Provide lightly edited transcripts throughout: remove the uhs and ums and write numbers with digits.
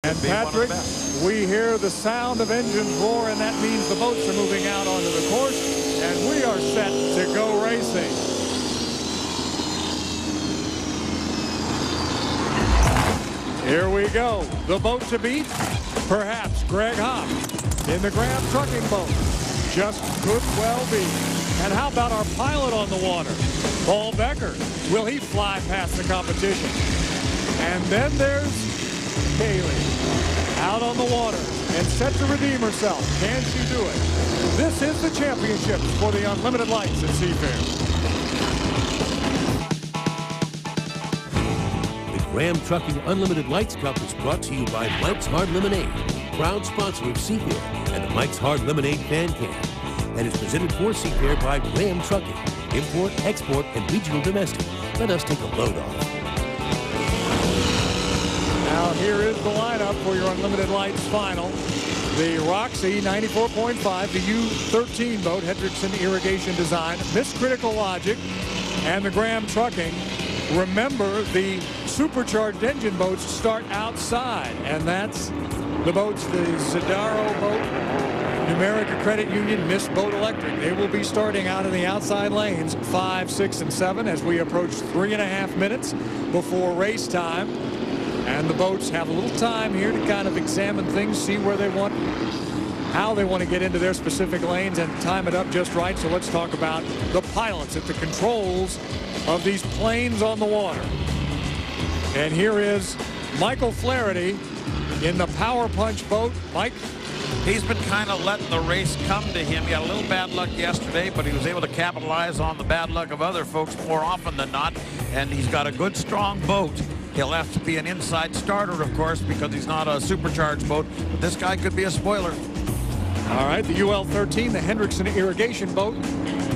And Patrick, we hear the sound of engines roar, and that means the boats are moving out onto the course, and we are set to go racing. Here we go. The boat to beat? Perhaps Greg Hopp in the Graham trucking boat. Just could well be. And how about our pilot on the water, Paul Becker? Will he fly past the competition? And then there's Kaylee out on the water and set to redeem herself. Can she do it? This is the championship for the Unlimited Lights at Seafair. The Graham Trucking Unlimited Lights Cup is brought to you by Mike's Hard Lemonade, proud sponsor of Seafair and the Mike's Hard Lemonade Fan Can, and is presented for Seafair by Graham Trucking, import, export, and regional domestic. Let us take a load off. Now here is the lineup for your Unlimited Lights final. The ROXY 94.5, the U13 boat, Hendrickson Irrigation Design, Miss Critical Logic, and the Graham Trucking. Remember, the supercharged engine boats start outside, and that's the boats, the XAUDARO boat, NUMERICA Credit Union, Miss Boat Electric. They will be starting out in the outside lanes 5, 6, and 7 as we approach 3.5 minutes before race time. And the boats have a little time here to kind of examine things, see where they want, how they want to get into their specific lanes and time it up just right. So let's talk about the pilots at the controls of these planes on the water. And here is Michael Flaherty in the Power Punch boat. Mike? He's been kind of letting the race come to him. He had a little bad luck yesterday, but he was able to capitalize on the bad luck of other folks more often than not. And he's got a good, strong boat. He'll have to be an inside starter, of course, because he's not a supercharged boat. But this guy could be a spoiler. All right, the UL-13, the Hendrickson Irrigation boat.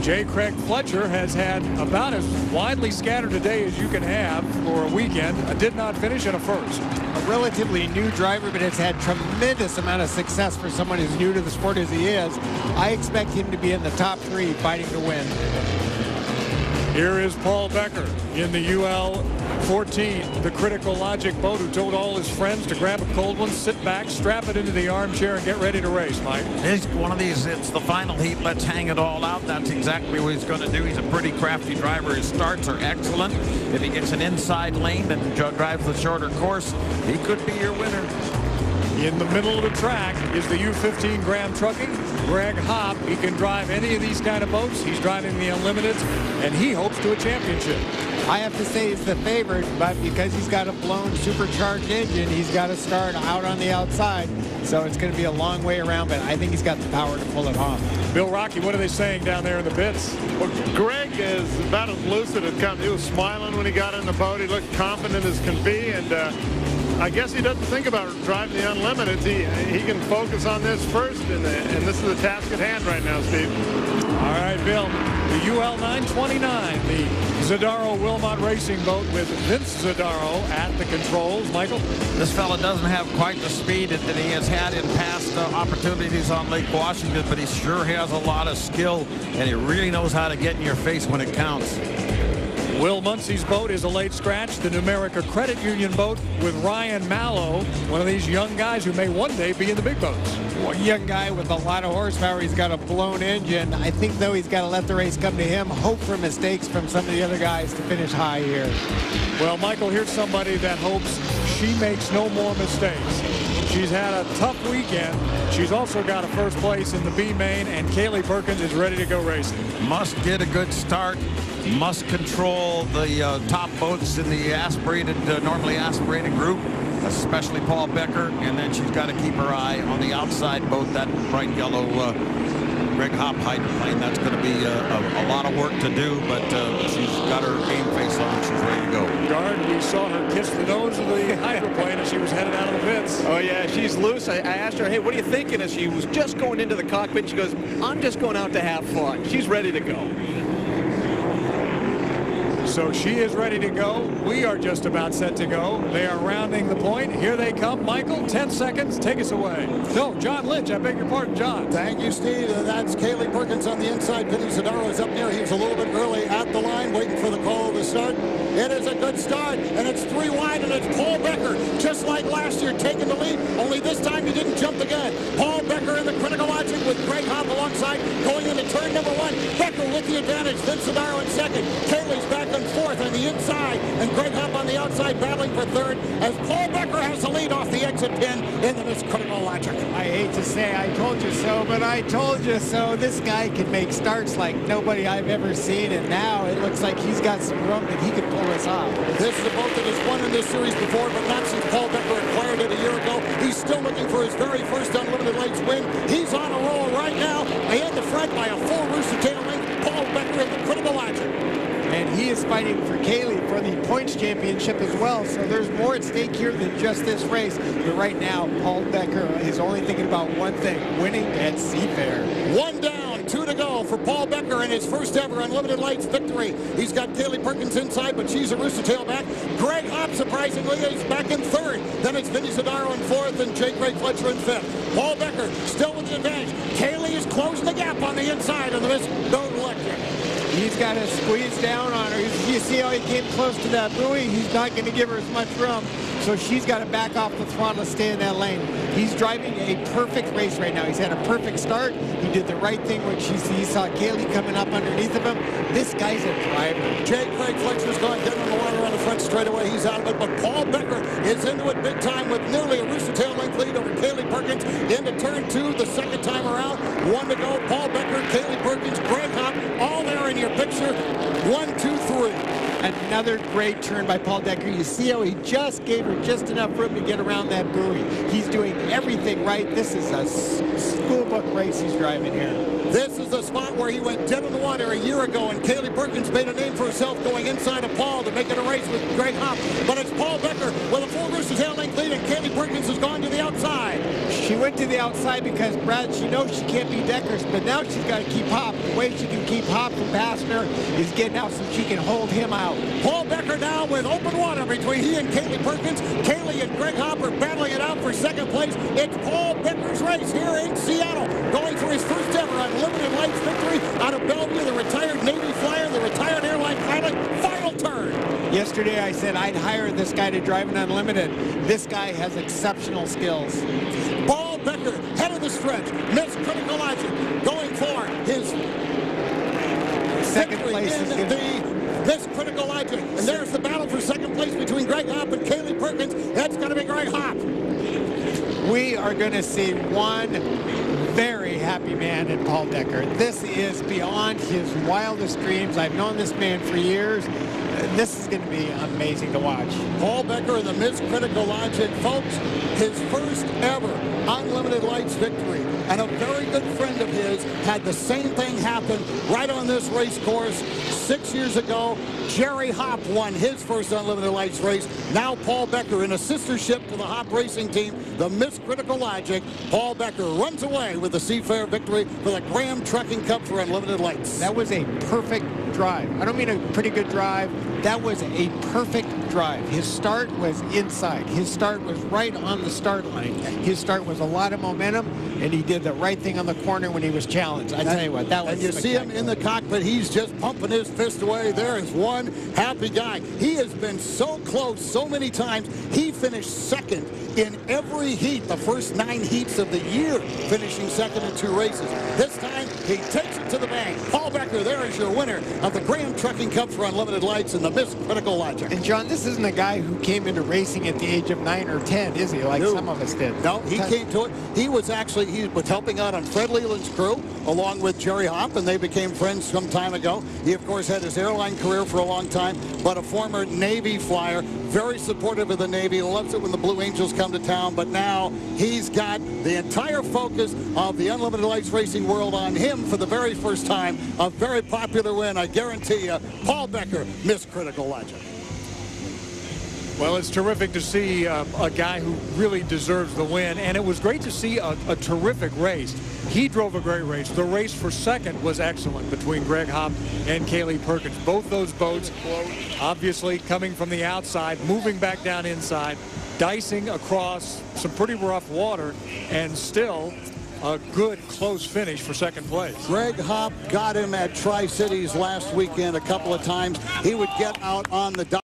J. Craig Fletcher has had about as widely scattered a day as you can have for a weekend. Did not finish in a first. A relatively new driver, but has had tremendous amount of success for someone as new to the sport as he is. I expect him to be in the top 3 fighting to win. Here is Paul Becker in the UL-14, the Critical Logic boat, who told all his friends to grab a cold one, sit back, strap it into the armchair, and get ready to race, Mike. It's one of these, it's the final heat, let's hang it all out. That's exactly what he's going to do. He's a pretty crafty driver. His starts are excellent. If he gets an inside lane and drives the shorter course, he could be your winner. In the middle of the track is the U-15 Graham Trucking, Greg Hopp. He can drive any of these kind of boats. He's driving the Unlimiteds, and he hopes to a championship. I have to say he's the favorite, but because he's got a blown supercharged engine, he's got to start out on the outside. So it's going to be a long way around, but I think he's got the power to pull it off. Bill Rocky, what are they saying down there in the pits? Well, Greg is about as lucid as comes. He was smiling when he got in the boat. He looked confident as can be, and I guess he doesn't think about driving the Unlimiteds. He can focus on this first, and this is the task at hand right now, Steve. All right, Bill. The UL 929, the XAUDARO Wilmot racing boat with Vince XAUDARO at the controls. Michael? This fella doesn't have quite the speed that he has had in past opportunities on Lake Washington, but he sure has a lot of skill, and he really knows how to get in your face when it counts. Will Muncie's boat is a late scratch, the NUMERICA Credit Union boat with Ryan Mallow, one of these young guys who may one day be in the big boats. Well, young guy with a lot of horsepower. He's got a blown engine. I think, though, he's got to let the race come to him, hope for mistakes from some of the other guys to finish high here. Well, Michael, here's somebody that hopes she makes no more mistakes. She's had a tough weekend. She's also got a first place in the B main, and Kaylee Perkins is ready to go racing. Must get a good start. Must control the top boats in the aspirated, normally aspirated group, especially Paul Becker. And then she's got to keep her eye on the outside boat, that bright yellow Greg Hopp hydroplane. That's going to be a lot of work to do, but she's got her game face on. She's ready to go. Guard, we saw her kiss the nose of the hydroplane as she was headed out of the pits. Oh, yeah, she's loose. I asked her, hey, what are you thinking? As she was just going into the cockpit, she goes, I'm just going out to have fun. She's ready to go. So she is ready to go. We are just about set to go. They are rounding the point. Here they come. Michael, 10 seconds. Take us away. No, John Lynch. I beg your pardon, John. Thank you, Steve. That's Kaylee Perkins on the inside. Vinny Zadaro is up there. He was a little bit early at the line, waiting for the call to start. It is a good start, and it's 3 wide, and it's Paul Becker, just like last year, taking the lead. Only this time he didn't jump the gun. Paul Becker in the critical logic with Greg Hopp alongside, going into turn number 1. Becker with the advantage. Vince Zadaro in second. Kaylee's back and forth on the inside, and Greg Hopp on the outside battling for third, as Paul Becker has the lead off the exit pin into this critical logic. I hate to say I told you so, but I told you so. This guy can make starts like nobody I've ever seen, and now it looks like he's got some room that he can pull us off. This is a boat that has won in this series before, but not since Paul Becker acquired it a year ago. He's still looking for his very first Unlimited Lights win. He's on a roll right now, in the front by a full rooster tail length. Paul Becker in the critical logic. And he is fighting for Kaylee for the points championship as well. So there's more at stake here than just this race. But right now, Paul Becker is only thinking about one thing, winning at Seafair. 1 down, 2 to go for Paul Becker in his first ever Unlimited Lights victory. He's got Kaylee Perkins inside, but she's a rooster tail back. Greg Hopp, surprisingly, is back in third. Then it's Vinny Zadaro in fourth and Jake Ray Fletcher in fifth. Paul Becker still with the advantage. Kaylee is closing the gap on the inside of the Miss Gold Electric. He's got to squeeze down on her. You see how he came close to that buoy? He's not going to give her as much room. So she's got to back off the throttle to stay in that lane. He's driving a perfect race right now. He's had a perfect start. He did the right thing when he saw Kaylee coming up underneath of him. This guy's a driver. Jake Craig Fletcher's going down in the water on the front straightaway. He's out of it, but Paul Becker is into it big time with nearly a rooster tail length lead over Kaylee Perkins into turn 2 the second time around. 1 to go. Paul Becker, Kaylee Perkins, Greg Hopp, all there in your picture. 1, 2, 3. Another great turn by Paul Becker. You see how he just gave her just enough room to get around that buoy. He's doing everything right. This is a schoolbook race he's driving here. This is the spot where he went dead in the water a year ago, and Kaylee Perkins made a name for herself going inside of Paul to make it a race with Greg Hopp. But it's Paul Becker with a full rooster tail length lead, and Kaylee Perkins has gone to the outside. She went to the outside because, Brad, she knows she can't be Deckers, but now she's got to keep Hopp. The way she can keep Hopp from passing her is getting out so she can hold him out. Paul Becker now with open water between he and Kaylee Perkins. Kaylee and Greg Hopp are battling it out for second place. It's Paul Becker's race here in Seattle, going for his first ever Unlimited Lights victory out of Bellevue, the retired Navy flyer, the retired airline pilot. Final turn. Yesterday I said I'd hire this guy to drive an Unlimited. This guy has exceptional skills. Paul Becker, head of the stretch, missed critical logic, going for his second place in this critical logic. And there's the battle for second place between Greg Hopp and Kaylee Perkins. That's going to be Greg Hopp. We are going to see one very happy man in Paul Becker. This is beyond his wildest dreams. I've known this man for years. This is going to be amazing to watch. Paul Becker in the Miss Critical Logic, folks, his first ever Unlimited Lights victory. And a very good friend of his had the same thing happen right on this race course 6 years ago. Jerry Hopp won his first Unlimited Lights race. Now Paul Becker in a sister ship to the Hopp racing team, the Miss Critical Logic. Paul Becker runs away with the Seafair victory for the Graham Trucking Cup for Unlimited Lights. That was a perfect drive. I don't mean a pretty good drive. That was a perfect drive. His start was inside. His start was right on the start line. His start was a lot of momentum, and he did the right thing on the corner when he was challenged. I tell you what, that was. And you see him in the cockpit. He's just pumping his fist away. There is one happy guy. He has been so close so many times. He finished second in every heat, the first 9 heats of the year, finishing second in 2 races. This time, he takes it to the bank. Paul Becker, there is your winner of the Graham Trucking Cup for Unlimited Lights and the Miss Critical Logic. And John, this isn't a guy who came into racing at the age of 9 or 10, is he? Like some of us did. No, he came to it. He was helping out on Fred Leland's crew along with Jerry Hopp, and they became friends some time ago. He, of course, had his airline career for a long time, but a former Navy flyer, very supportive of the Navy, loves it when the Blue Angels come to town, but now he's got the entire focus of the Unlimited Lights racing world on him for the very first time. A very popular win, I guarantee you. Paul Becker, Miss Critical Logic. Well, it's terrific to see a guy who really deserves the win, and it was great to see a terrific race. He drove a great race. The race for second was excellent between Greg Hopp and Kaylee Perkins. Both those boats obviously coming from the outside, moving back down inside, dicing across some pretty rough water, and still a good close finish for second place. Greg Hopp got him at Tri-Cities last weekend a couple of times. He would get out on the